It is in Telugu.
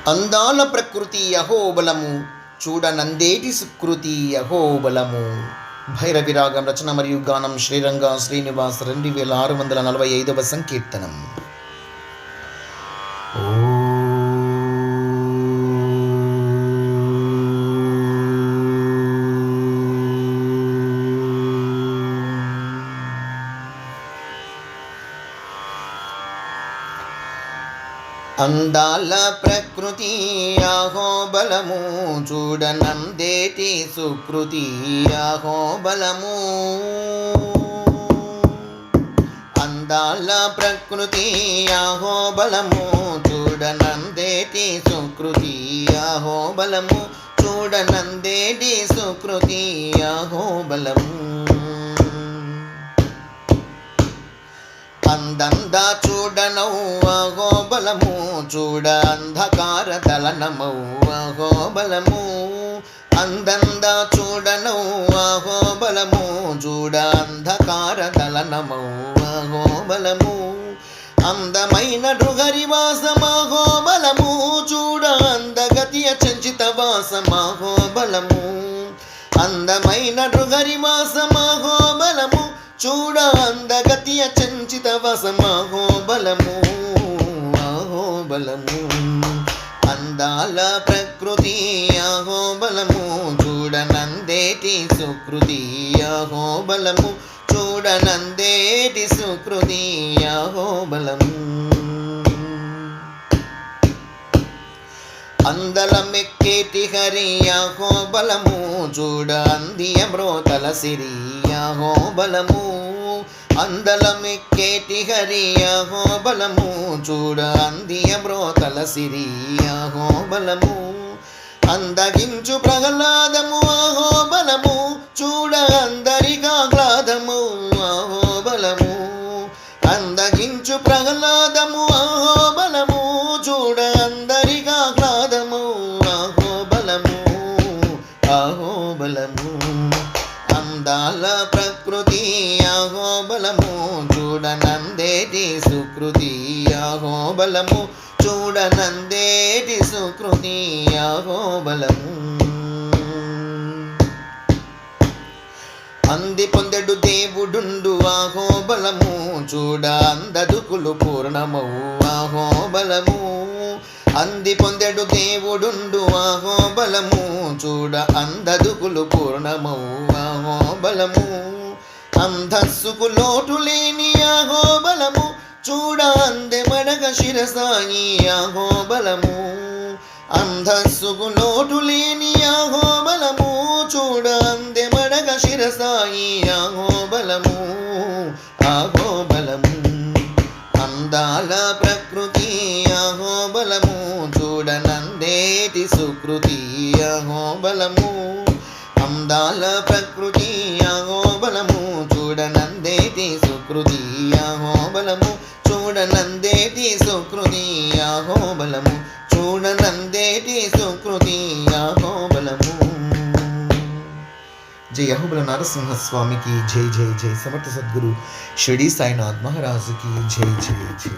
అందాల ప్రకృతి అహోబలము, చూడనందేటి సుకృతి అహోబలము. భైరవి రాగం రచన మరియు గానం శ్రీరంగ శ్రీనివాస్ 2645 సంకీర్తనం. అందాల ప్రకృతి అహోబలము, చూడనందేటి సుకృతి అహోబలము. అందాల ప్రకృతి అహోబలము, చూడనందేటి సుకృతి అహోబలము. చూడనందేటి సుకృతి అహోబలము. అందంద చూడనౌ అహోబలము, చూడ అంధకార దళనమౌ అహోబలము. అందంద చూడనౌ అహోబలము, చూడ అంధకార దళనమౌ అహోబలము. అందమైన నృహరివాసమహోబలము, చూడ అందగతియ చంచిత వాసమహోబలము. అందమైన నృహరివాసమహోబలము, చూడ అందగతియ చంచిత వసమహోబలము అహోబలము. అందాల ప్రకృతి అహోబలము, చూడనందేటి సుకృతి అహోబలము. చూడనందేటి సుకృతి అహోబలము. అందలమెక్కేటి హరి అహోబలము, చూడ అందియ మ్రోతల సిరి అహోబలము. అందలమెక్కేటి హరి అహోబలము, చూడ అందియ మ్రోతల సిరి అహోబలము. అందగించు ప్రహ్లాదము అహోబలము, చూడ అందరికాహ్లాదము అహోబలము. అందగించు ప్రహ్లాదము అహోబలము, చూడ అందరికాహ్లాదము అహోబలము అహోబలము. అందాల ప్రకృతి అహోబలము, చూడనందేటి సుకృతి అహోబలము. చూడనందేటి సుకృతి అహోబలము. అంది పొందెడు దేవుడుండు అహోబలము, చూడ అందదుకులు పూర్ణమౌ అహోబలము. అంది పొందెడు దేవుడుండు అహోబలము, చూడ అందదుకులు పూర్ణమౌ అహోబలము. అంధస్సుకు లోటు లేని అహోబలము, చూడ అందెమడగ శిరసాయి అహోబలము. అంధస్సుకు లోటు లేని అహోబలము, చూడ అందెమడగ శిరసాయి అహోబలము అహోబలము. అందాల ప్రకృతి అహోబలము, చూడనందేటి సుకృతి అహోబలము. అందాల ప్రకృతి అహోబలము, చూడనందేటి సుకృతి అహోబలము. చూడనందేటి సుకృతి అహోబలము. చూడనందేటి సుకృతి అహోబలము. జై అహోబల నరసింహస్వామికి జై జై జై. సమర్థ సద్గురు షిరిడి సాయినాథ్ మహారాజుకి జై జై జై.